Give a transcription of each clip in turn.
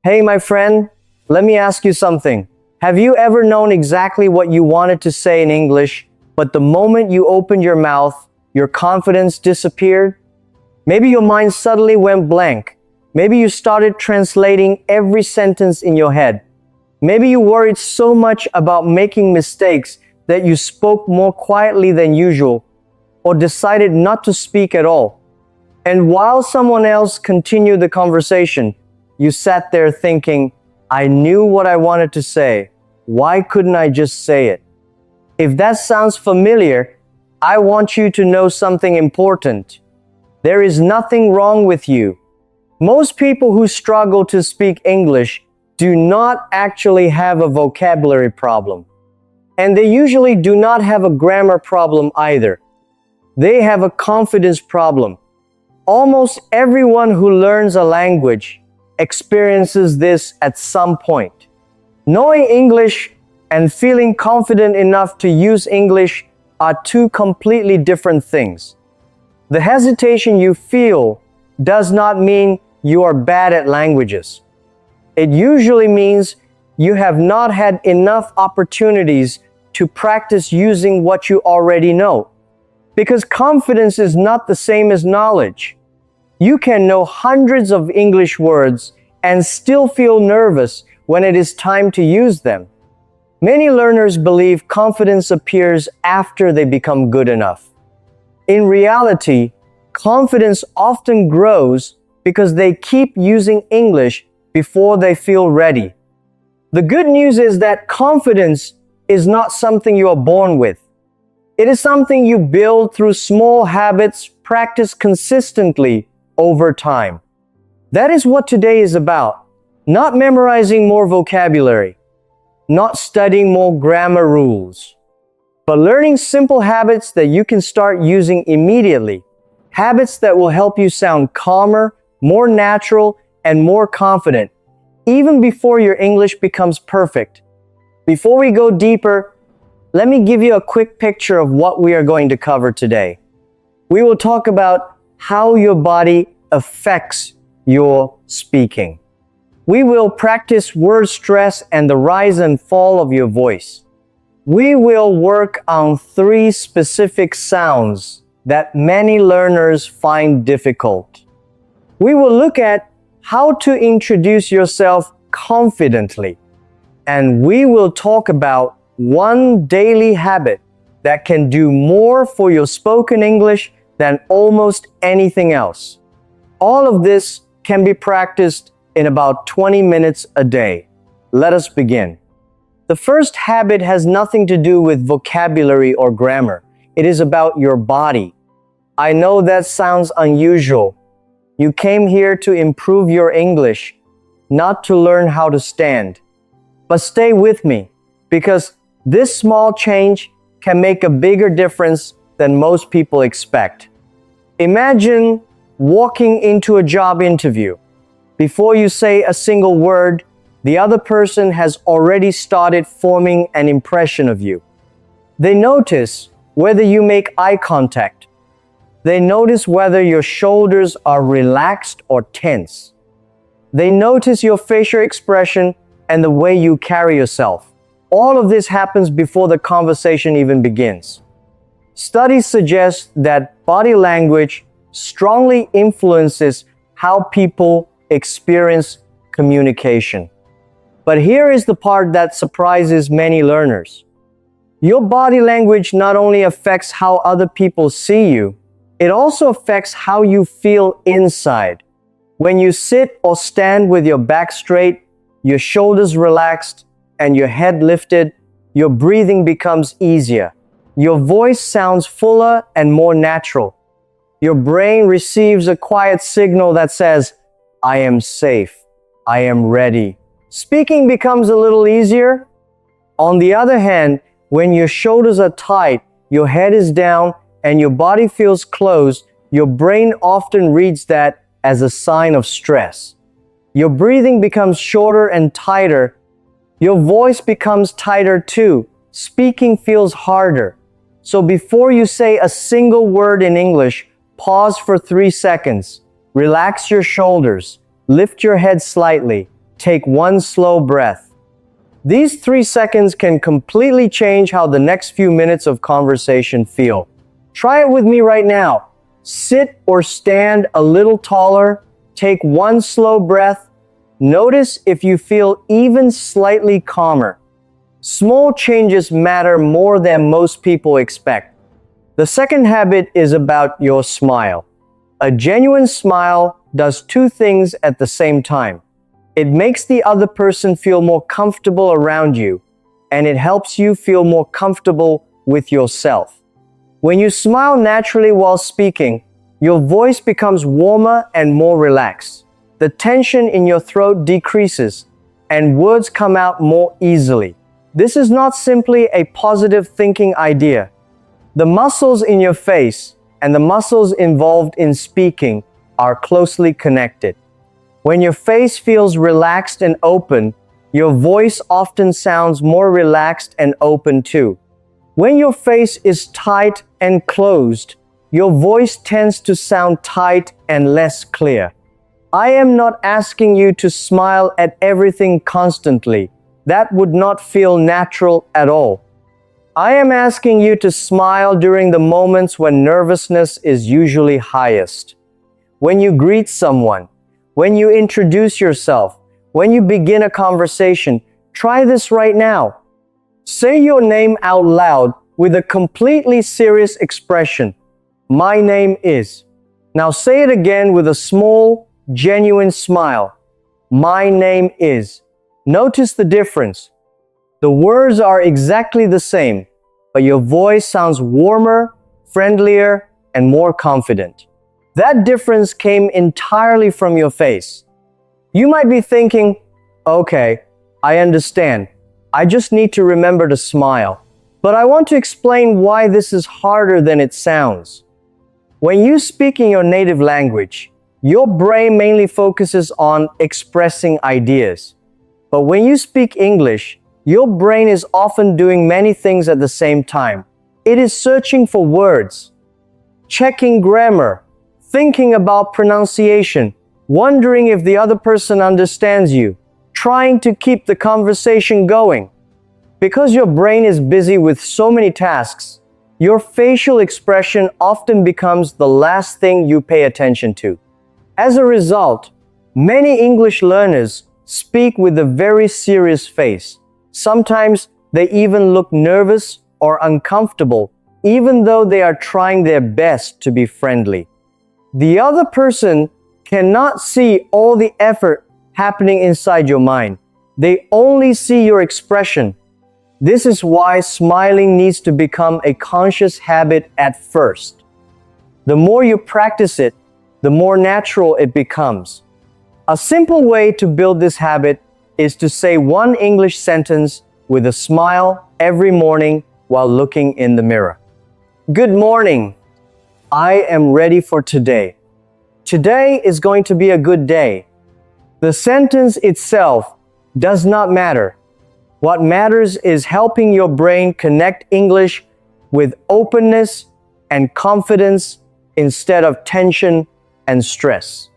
Hey, my friend, let me ask you something. Have you ever known exactly what you wanted to say in English, but the moment you opened your mouth, your confidence disappeared? Maybe your mind suddenly went blank. Maybe you started translating every sentence in your head. Maybe you worried so much about making mistakes that you spoke more quietly than usual, or decided not to speak at all. And while someone else continued the conversation, you sat there thinking, I knew what I wanted to say. Why couldn't I just say it? If that sounds familiar, I want you to know something important. There is nothing wrong with you. Most people who struggle to speak English do not actually have a vocabulary problem. And they usually do not have a grammar problem either. They have a confidence problem. Almost everyone who learns a language experiences this at some point. Knowing English and feeling confident enough to use English are two completely different things. The hesitation you feel does not mean you are bad at languages. It usually means you have not had enough opportunities to practice using what you already know. Because confidence is not the same as knowledge. You can know hundreds of English words and still feel nervous when it is time to use them. Many learners believe confidence appears after they become good enough. In reality, confidence often grows because they keep using English before they feel ready. The good news is that confidence is not something you are born with. It is something you build through small habits practiced consistently over time. That is what today is about. Not memorizing more vocabulary, not studying more grammar rules, but learning simple habits that you can start using immediately. Habits that will help you sound calmer, more natural, and more confident, even before your English becomes perfect. Before we go deeper, let me give you a quick picture of what we are going to cover today. We will talk about how your body affects your speaking. We will practice word stress and the rise and fall of your voice. We will work on 3 specific sounds that many learners find difficult. We will look at how to introduce yourself confidently. And we will talk about 1 daily habit that can do more for your spoken English than almost anything else. All of this can be practiced in about 20 minutes a day. Let us begin. The first habit has nothing to do with vocabulary or grammar. It is about your body. I know that sounds unusual. You came here to improve your English, not to learn how to stand. But stay with me, because this small change can make a bigger difference than most people expect. Imagine walking into a job interview. Before you say a single word, the other person has already started forming an impression of you. They notice whether you make eye contact. They notice whether your shoulders are relaxed or tense. They notice your facial expression and the way you carry yourself. All of this happens before the conversation even begins. Studies suggest that body language strongly influences how people experience communication. But here is the part that surprises many learners. Your body language not only affects how other people see you, it also affects how you feel inside. When you sit or stand with your back straight, your shoulders relaxed, and your head lifted, your breathing becomes easier. Your voice sounds fuller and more natural. Your brain receives a quiet signal that says, I am safe, I am ready. Speaking becomes a little easier. On the other hand, when your shoulders are tight, your head is down, and your body feels closed, your brain often reads that as a sign of stress. Your breathing becomes shorter and tighter. Your voice becomes tighter too. Speaking feels harder. So before you say a single word in English, pause for 3 seconds. Relax your shoulders. Lift your head slightly. take one slow breath. These 3 seconds can completely change how the next few minutes of conversation feel. Try it with me right now. Sit or stand a little taller, take one slow breath. Notice if you feel even slightly calmer. Small changes matter more than most people expect. The second habit is about your smile. A genuine smile does 2 things at the same time. It makes the other person feel more comfortable around you, and it helps you feel more comfortable with yourself. When you smile naturally while speaking, your voice becomes warmer and more relaxed. The tension in your throat decreases, and words come out more easily. This is not simply a positive thinking idea. The muscles in your face and the muscles involved in speaking are closely connected. When your face feels relaxed and open, your voice often sounds more relaxed and open too. When your face is tight and closed, your voice tends to sound tight and less clear. I am not asking you to smile at everything constantly. That would not feel natural at all. I am asking you to smile during the moments when nervousness is usually highest. When you greet someone, when you introduce yourself, when you begin a conversation, try this right now. Say your name out loud with a completely serious expression. My name is. Now say it again with a small, genuine smile. My name is. Notice the difference. The words are exactly the same, but your voice sounds warmer, friendlier, and more confident. That difference came entirely from your face. You might be thinking, okay, I understand. I just need to remember to smile. But I want to explain why this is harder than it sounds. When you speak in your native language, your brain mainly focuses on expressing ideas. But when you speak English, your brain is often doing many things at the same time. It is searching for words, checking grammar, thinking about pronunciation, wondering if the other person understands you, trying to keep the conversation going. Because your brain is busy with so many tasks, your facial expression often becomes the last thing you pay attention to. As a result, many English learners speak with a very serious face. Sometimes they even look nervous or uncomfortable, even though they are trying their best to be friendly. The other person cannot see all the effort happening inside your mind. They only see your expression. This is why smiling needs to become a conscious habit at first. The more you practice it, the more natural it becomes. A simple way to build this habit is to say one English sentence with a smile every morning while looking in the mirror. Good morning. I am ready for today. Today is going to be a good day. The sentence itself does not matter. What matters is helping your brain connect English with openness and confidence instead of tension and stress.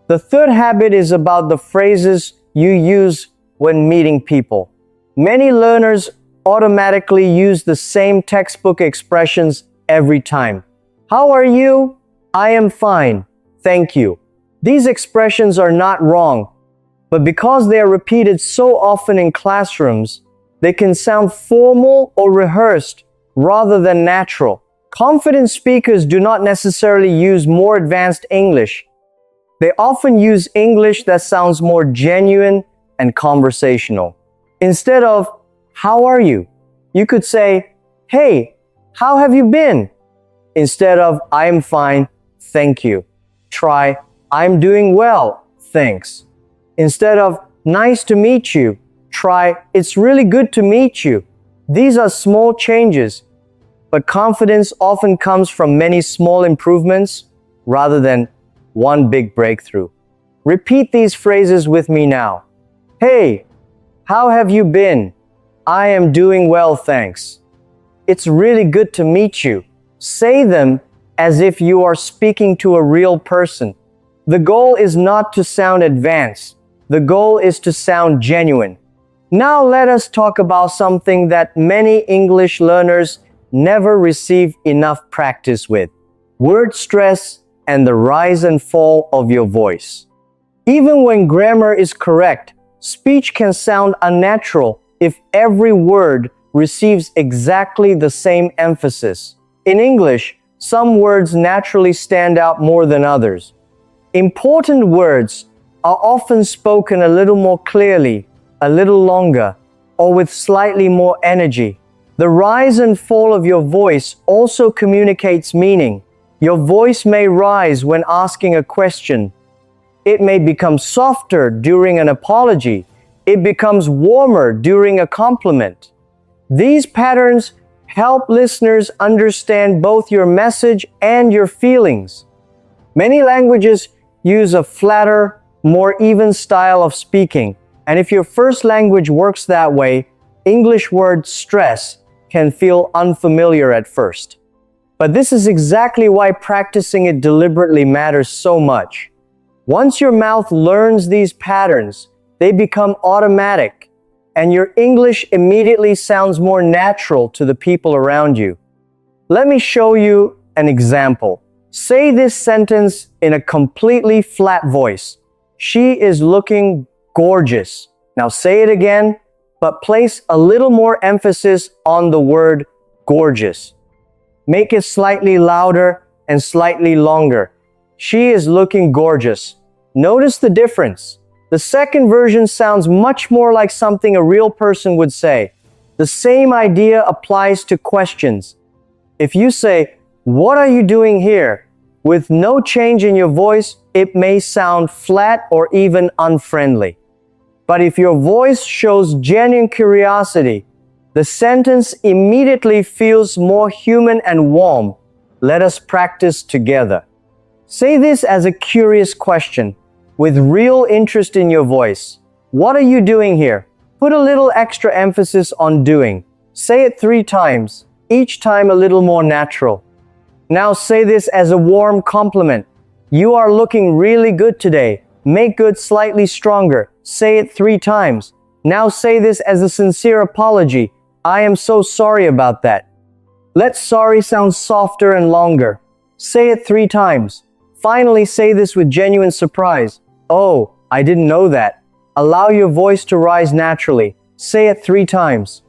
The third habit is about the phrases you use when meeting people. Many learners automatically use the same textbook expressions every time. How are you? I am fine. Thank you. These expressions are not wrong, but because they are repeated so often in classrooms, they can sound formal or rehearsed rather than natural. Confident speakers do not necessarily use more advanced English. They often use English that sounds more genuine and conversational. Instead of, how are you? You could say, hey, how have you been? Instead of, I am fine, thank you. Try, I'm doing well, thanks. Instead of, nice to meet you, try, it's really good to meet you. These are small changes, but confidence often comes from many small improvements rather than one big breakthrough. Repeat these phrases with me now. Hey, how have you been? I am doing well, thanks. It's really good to meet you. Say them as if you are speaking to a real person. The goal is not to sound advanced. The goal is to sound genuine. Now let us talk about something that many English learners never receive enough practice with: word stress and the rise and fall of your voice. Even when grammar is correct, speech can sound unnatural if every word receives exactly the same emphasis. In English, some words naturally stand out more than others. Important words are often spoken a little more clearly, a little longer, or with slightly more energy. The rise and fall of your voice also communicates meaning. Your voice may rise when asking a question. It may become softer during an apology. It becomes warmer during a compliment. These patterns help listeners understand both your message and your feelings. Many languages use a flatter, more even style of speaking, and if your first language works that way, English word stress can feel unfamiliar at first. But this is exactly why practicing it deliberately matters so much. Once your mouth learns these patterns, they become automatic, and your English immediately sounds more natural to the people around you. Let me show you an example. Say this sentence in a completely flat voice. She is looking gorgeous. Now say it again, but place a little more emphasis on the word gorgeous. Make it slightly louder and slightly longer. She is looking gorgeous. Notice the difference. The second version sounds much more like something a real person would say. The same idea applies to questions. If you say, "What are you doing here?" with no change in your voice, it may sound flat or even unfriendly. But if your voice shows genuine curiosity, the sentence immediately feels more human and warm. Let us practice together. Say this as a curious question, with real interest in your voice. What are you doing here? Put a little extra emphasis on doing. Say it 3 times, each time a little more natural. Now say this as a warm compliment. You are looking really good today. Make good slightly stronger. Say it 3 times. Now say this as a sincere apology. I am so sorry about that. Let sorry sound softer and longer. Say it 3 times. Finally, say this with genuine surprise. Oh, I didn't know that. Allow your voice to rise naturally. Say it 3 times.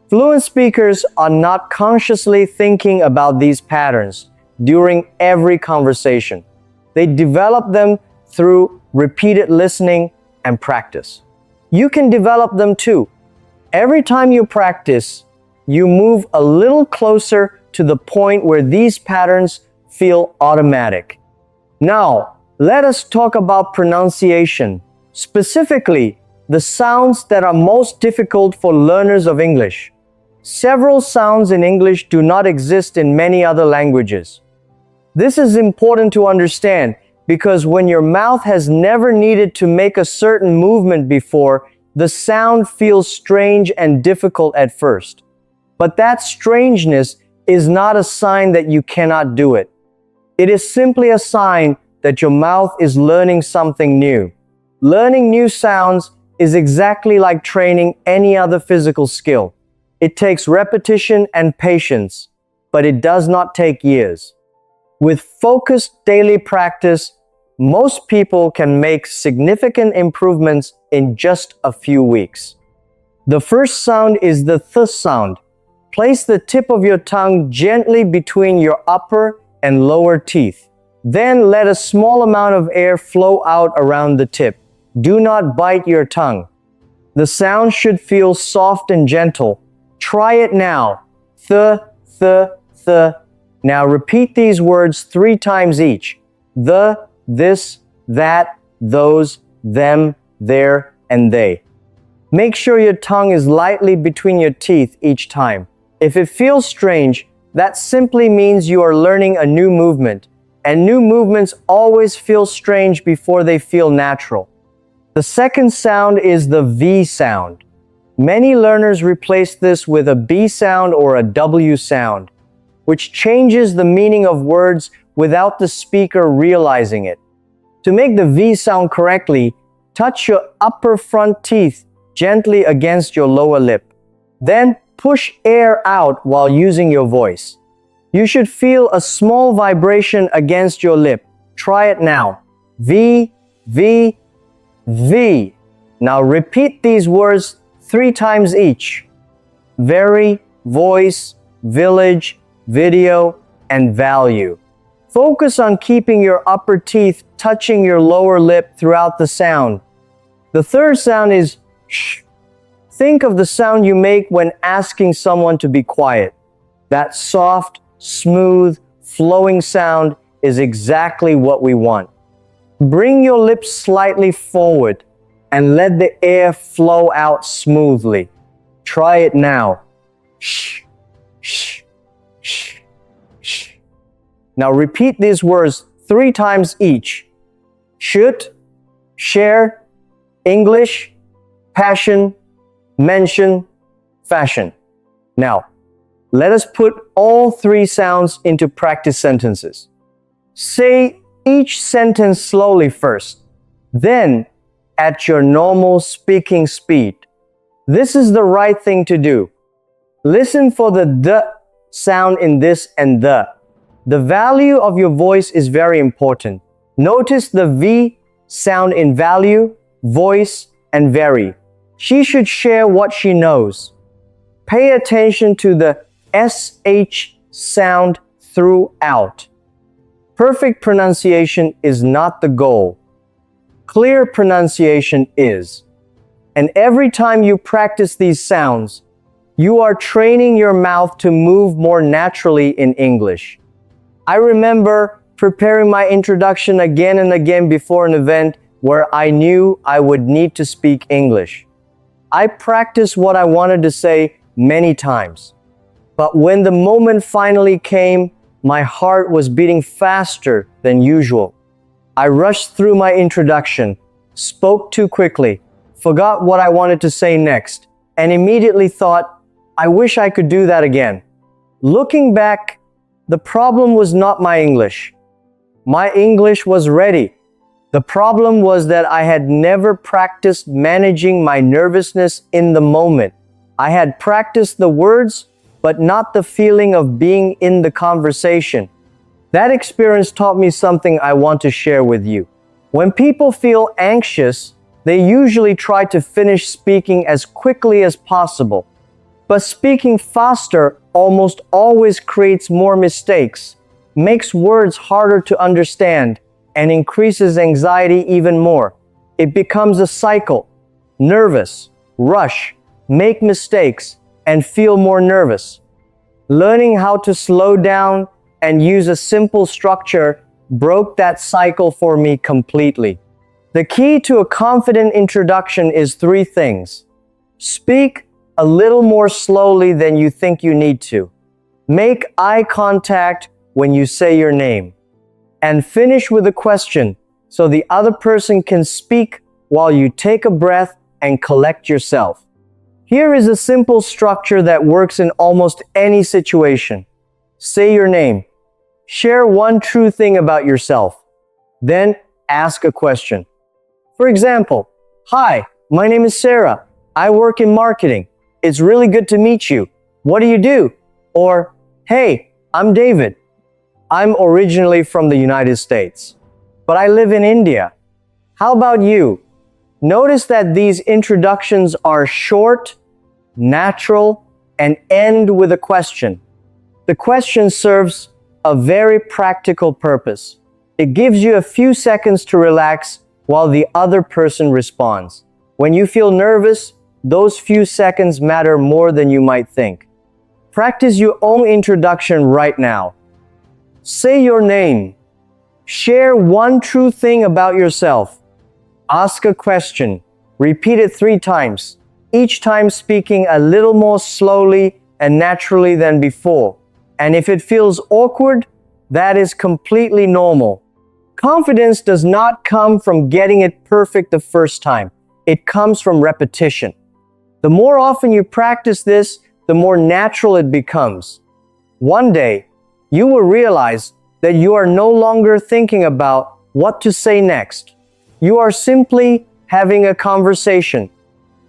Fluent speakers are not consciously thinking about these patterns during every conversation. They develop them through repeated listening and practice. You can develop them too. Every time you practice, you move a little closer to the point where these patterns feel automatic. Now, let us talk about pronunciation, specifically the sounds that are most difficult for learners of English. Several sounds in English do not exist in many other languages. This is important to understand because when your mouth has never needed to make a certain movement before, the sound feels strange and difficult at first. But that strangeness is not a sign that you cannot do it. It is simply a sign that your mouth is learning something new. Learning new sounds is exactly like training any other physical skill. It takes repetition and patience, but it does not take years. With focused daily practice, most people can make significant improvements in just a few weeks. The first sound is the th sound. Place the tip of your tongue gently between your upper and lower teeth. Then let a small amount of air flow out around the tip. Do not bite your tongue. The sound should feel soft and gentle. Try it now. Th, th, th. Now repeat these words 3 times each. The, this, that, those, them, their, and they. Make sure your tongue is lightly between your teeth each time. If it feels strange, that simply means you are learning a new movement, and new movements always feel strange before they feel natural. The second sound is the V sound. Many learners replace this with a B sound or a W sound, which changes the meaning of words without the speaker realizing it. To make the V sound correctly, Touch your upper front teeth gently against your lower lip. Then push air out while using your voice. You should feel a small vibration against your lip. Try it now. V, V, V. Now repeat these words 3 times each. Very, voice, village, video, and value. Focus on keeping your upper teeth touching your lower lip throughout the sound. The third sound is sh. Think of the sound you make when asking someone to be quiet. That soft, smooth, flowing sound is exactly what we want. Bring your lips slightly forward and let the air flow out smoothly. Try it now. Shh, shh, shh, shh. Now repeat these words 3 times each. Should, share, English, passion, mention, fashion. Now, let us put all 3 sounds into practice sentences. Say each sentence slowly first, then at your normal speaking speed. This is the right thing to do. Listen for the d sound in this and the. The value of your voice is very important. Notice the V sound in value, voice, and very. She should share what she knows. Pay attention to the SH sound throughout. Perfect pronunciation is not the goal. Clear pronunciation is. And every time you practice these sounds, you are training your mouth to move more naturally in English. I remember preparing my introduction again and again before an event where I knew I would need to speak English. I practiced what I wanted to say many times. But when the moment finally came, my heart was beating faster than usual. I rushed through my introduction, spoke too quickly, forgot what I wanted to say next, and immediately thought, I wish I could do that again. Looking back, the problem was not my English. My English was ready. The problem was that I had never practiced managing my nervousness in the moment. I had practiced the words, but not the feeling of being in the conversation. That experience taught me something I want to share with you. When people feel anxious, they usually try to finish speaking as quickly as possible. But speaking faster almost always creates more mistakes, makes words harder to understand, and increases anxiety even more. It becomes a cycle. Nervous, rush, make mistakes, and feel more nervous. Learning how to slow down and use a simple structure broke that cycle for me completely. The key to a confident introduction is 3 things. Speak a little more slowly than you think you need to. Make eye contact when you say your name. And finish with a question so the other person can speak while you take a breath and collect yourself. Here is a simple structure that works in almost any situation. Say your name. Share one true thing about yourself. Then ask a question. For example, hi, my name is Sarah. I work in marketing. It's really good to meet you. What do you do? Or, hey, I'm David. I'm originally from the United States, but I live in India. How about you? Notice that these introductions are short, natural, and end with a question. The question serves a very practical purpose. It gives you a few seconds to relax while the other person responds. When you feel nervous, those few seconds matter more than you might think. Practice your own introduction right now. Say your name. Share one true thing about yourself. Ask a question. Repeat it 3 times, each time speaking a little more slowly and naturally than before. And if it feels awkward, that is completely normal. Confidence does not come from getting it perfect the first time. It comes from repetition. The more often you practice this, the more natural it becomes. One day, you will realize that you are no longer thinking about what to say next. You are simply having a conversation.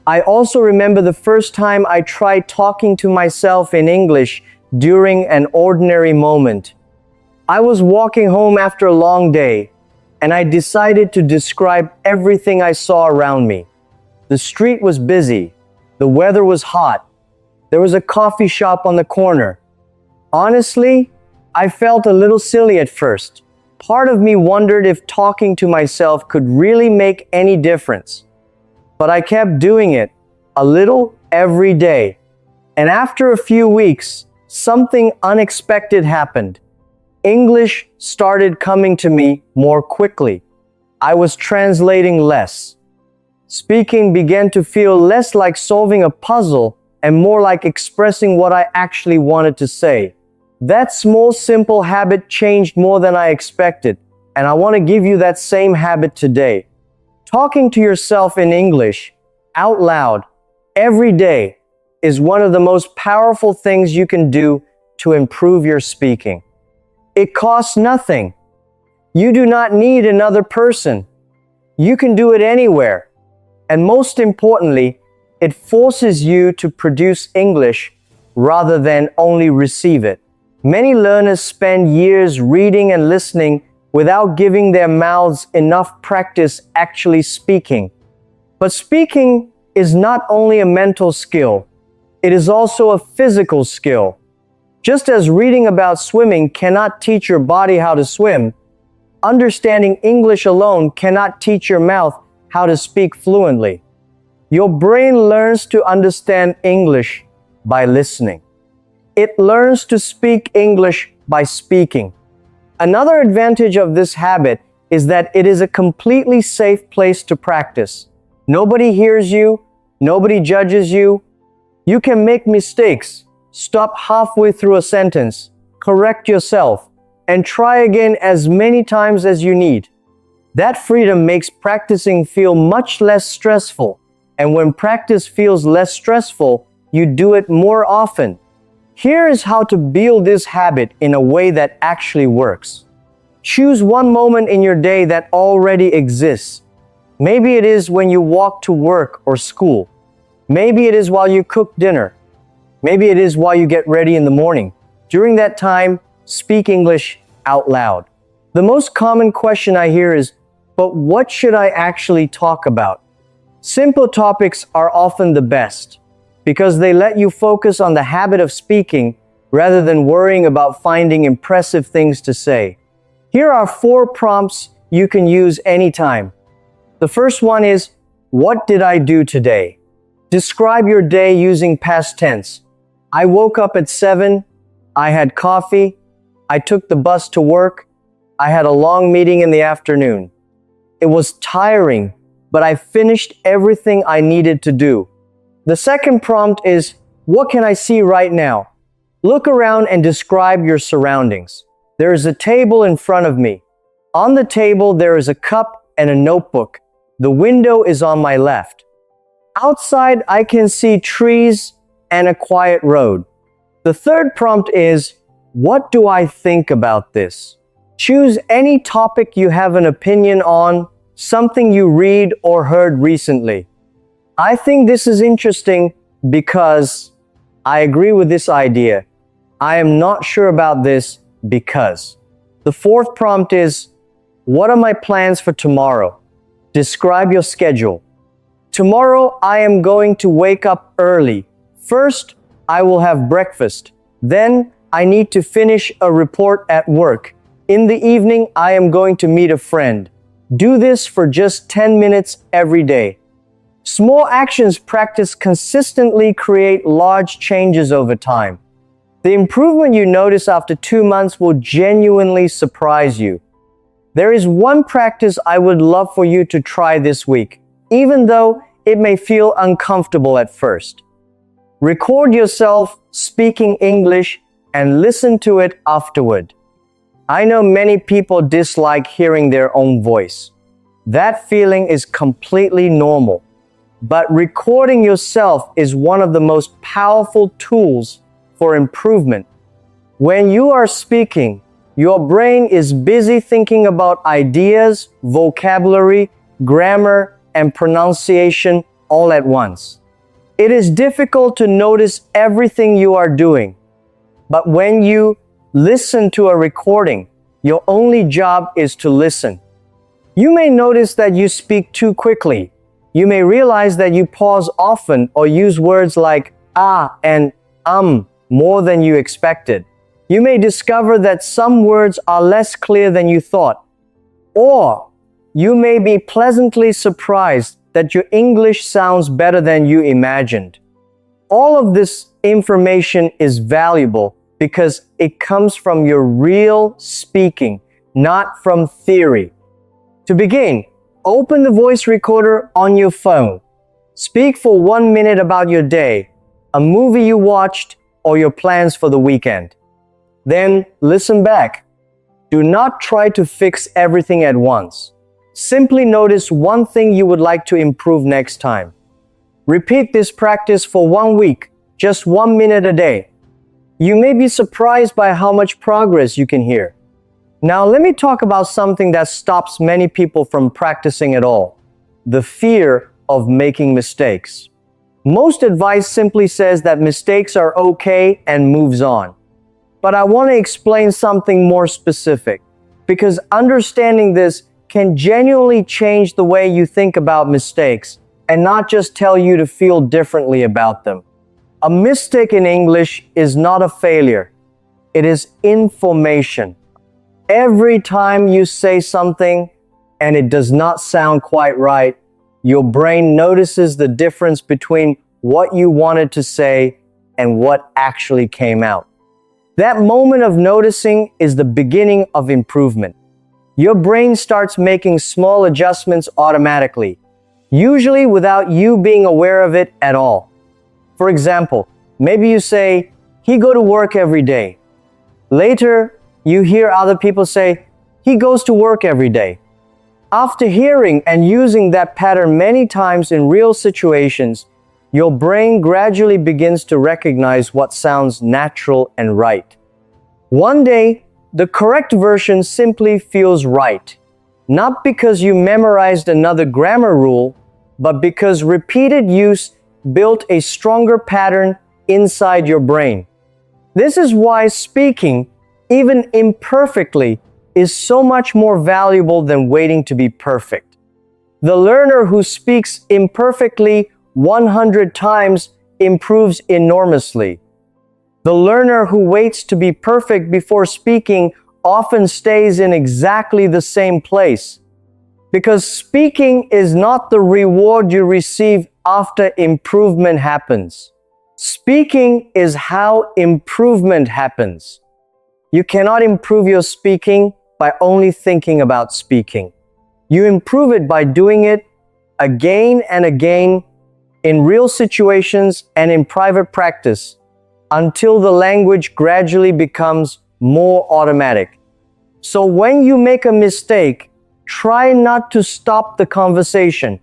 I also remember the first time I tried talking to myself in English during an ordinary moment. I was walking home after a long day, and I decided to describe everything I saw around me. The street was busy. The weather was hot. There was a coffee shop on the corner. Honestly, I felt a little silly at first. Part of me wondered if talking to myself could really make any difference. But I kept doing it, a little every day. And after a few weeks, something unexpected happened. English started coming to me more quickly. I was translating less. Speaking began to feel less like solving a puzzle and more like expressing what I actually wanted to say. That small, simple habit changed more than I expected, and I want to give you that same habit today. Talking to yourself in English, out loud, every day, is one of the most powerful things you can do to improve your speaking. It costs nothing. You do not need another person. You can do it anywhere. And most importantly, it forces you to produce English rather than only receive it. Many learners spend years reading and listening without giving their mouths enough practice actually speaking. But speaking is not only a mental skill, it is also a physical skill. Just as reading about swimming cannot teach your body how to swim, understanding English alone cannot teach your mouth how to speak fluently. Your brain learns to understand English by listening. It learns to speak English by speaking. Another advantage of this habit is that it is a completely safe place to practice. Nobody hears you, nobody judges you. You can make mistakes, stop halfway through a sentence, correct yourself, and try again as many times as you need. That freedom makes practicing feel much less stressful, and when practice feels less stressful, you do it more often. Here is how to build this habit in a way that actually works. Choose one moment in your day that already exists. Maybe it is when you walk to work or school. Maybe it is while you cook dinner. Maybe it is while you get ready in the morning. During that time, speak English out loud. The most common question I hear is, but what should I actually talk about? Simple topics are often the best, because they let you focus on the habit of speaking rather than worrying about finding impressive things to say. Here are 4 prompts you can use anytime. The first one is, what did I do today? Describe your day using past tense. I woke up at 7, I had coffee, I took the bus to work, I had a long meeting in the afternoon. It was tiring, but I finished everything I needed to do. The second prompt is, what can I see right now? Look around and describe your surroundings. There is a table in front of me. On the table, there is a cup and a notebook. The window is on my left. Outside, I can see trees and a quiet road. The third prompt is, what do I think about this? Choose any topic you have an opinion on, something you read or heard recently. I think this is interesting because I agree with this idea. I am not sure about this because. The fourth prompt is, what are my plans for tomorrow? Describe your schedule. Tomorrow, I am going to wake up early. First, I will have breakfast. Then, I need to finish a report at work. In the evening, I am going to meet a friend. Do this for just 10 minutes every day. Small actions practiced consistently create large changes over time. The improvement you notice after 2 months will genuinely surprise you. There is one practice I would love for you to try this week, even though it may feel uncomfortable at first. Record yourself speaking English and listen to it afterward. I know many people dislike hearing their own voice. That feeling is completely normal. But recording yourself is one of the most powerful tools for improvement. When you are speaking, your brain is busy thinking about ideas, vocabulary, grammar, and pronunciation all at once. It is difficult to notice everything you are doing, but when you listen to a recording, your only job is to listen. You may notice that you speak too quickly. You may realize that you pause often or use words like ah and more than you expected. You may discover that some words are less clear than you thought. Or you may be pleasantly surprised that your English sounds better than you imagined. All of this information is valuable because it comes from your real speaking, not from theory. To begin, open the voice recorder on your phone. Speak for 1 minute about your day, a movie you watched, or your plans for the weekend. Then listen back. Do not try to fix everything at once. Simply notice one thing you would like to improve next time. Repeat this practice for 1 week, just 1 minute a day. You may be surprised by how much progress you can hear. Now let me talk about something that stops many people from practicing at all: the fear of making mistakes. Most advice simply says that mistakes are okay and moves on. But I want to explain something more specific, because understanding this can genuinely change the way you think about mistakes and not just tell you to feel differently about them. A mistake in English is not a failure. It is information. Every time you say something and it does not sound quite right, your brain notices the difference between what you wanted to say and what actually came out. That moment of noticing is the beginning of improvement. Your brain starts making small adjustments automatically, usually without you being aware of it at all. For example, maybe you say, "He go to work every day." Later, you hear other people say, "He goes to work every day." After hearing and using that pattern many times in real situations, your brain gradually begins to recognize what sounds natural and right. One day, the correct version simply feels right, not because you memorized another grammar rule, but because repeated use built a stronger pattern inside your brain. This is why speaking, even imperfectly, is so much more valuable than waiting to be perfect. The learner who speaks imperfectly 100 times improves enormously. The learner who waits to be perfect before speaking often stays in exactly the same place. Because speaking is not the reward you receive after improvement happens. Speaking is how improvement happens. You cannot improve your speaking by only thinking about speaking. You improve it by doing it again and again in real situations and in private practice until the language gradually becomes more automatic. So when you make a mistake, try not to stop the conversation.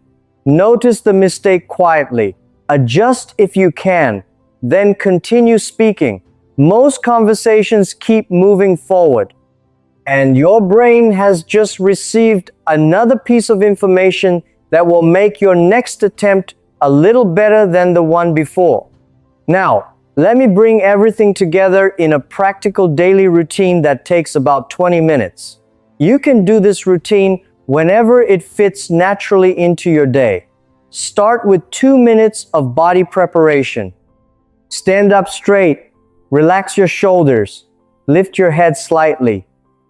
Notice the mistake quietly. Adjust if you can, then continue speaking. Most conversations keep moving forward, and your brain has just received another piece of information that will make your next attempt a little better than the one before. Now, let me bring everything together in a practical daily routine that takes about 20 minutes. You can do this routine whenever it fits naturally into your day. Start with 2 minutes of body preparation. Stand up straight, relax your shoulders, lift your head slightly.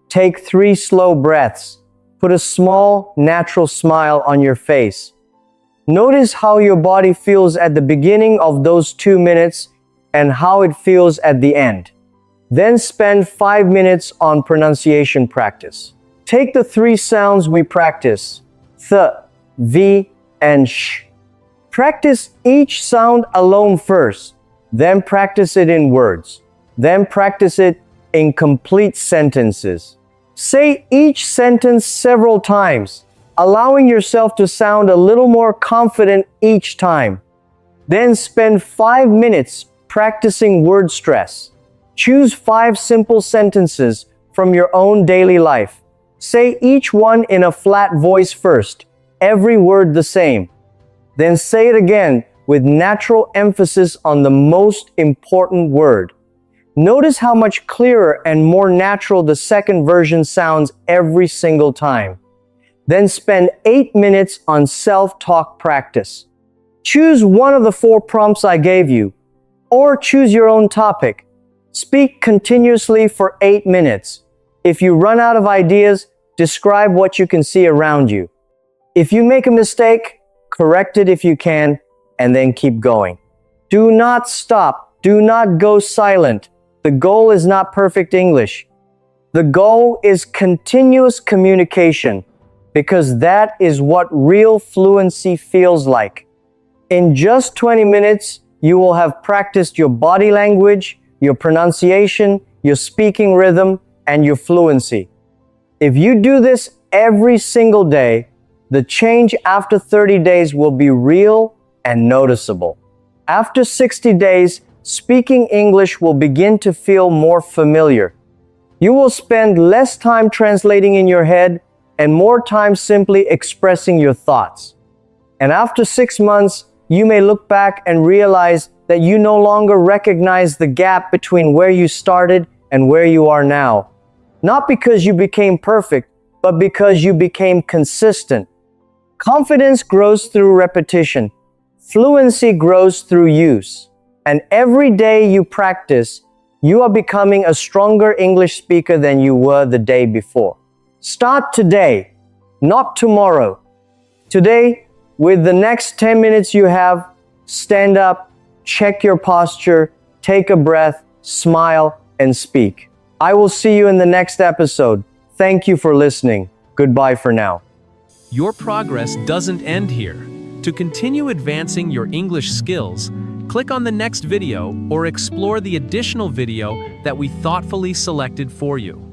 Take 3 slow breaths. Put a small, natural smile on your face. Notice how your body feels at the beginning of those 2 minutes and how it feels at the end. Then spend 5 minutes on pronunciation practice. Take the 3 sounds we practice, th, v, and sh. Practice each sound alone first, then practice it in words, then practice it in complete sentences. Say each sentence several times, allowing yourself to sound a little more confident each time. Then spend 5 minutes practicing word stress. Choose 5 simple sentences from your own daily life. Say each one in a flat voice first, every word the same. Then say it again with natural emphasis on the most important word. Notice how much clearer and more natural the second version sounds every single time. Then spend 8 minutes on self-talk practice. Choose one of the 4 prompts I gave you, or choose your own topic. Speak continuously for 8 minutes. If you run out of ideas, describe what you can see around you. If you make a mistake, correct it if you can, and then keep going. Do not stop. Do not go silent. The goal is not perfect English. The goal is continuous communication, because that is what real fluency feels like. In just 20 minutes, you will have practiced your body language, your pronunciation, your speaking rhythm, and your fluency. If you do this every single day, the change after 30 days will be real and noticeable. After 60 days, speaking English will begin to feel more familiar. You will spend less time translating in your head and more time simply expressing your thoughts. And after 6 months, you may look back and realize that you no longer recognize the gap between where you started and where you are now. Not because you became perfect, but because you became consistent. Confidence grows through repetition. Fluency grows through use. And every day you practice, you are becoming a stronger English speaker than you were the day before. Start today, not tomorrow. Today, with the next 10 minutes you have, stand up, check your posture, take a breath, smile, and speak. I will see you in the next episode. Thank you for listening. Goodbye for now. Your progress doesn't end here. To continue advancing your English skills, click on the next video or explore the additional video that we thoughtfully selected for you.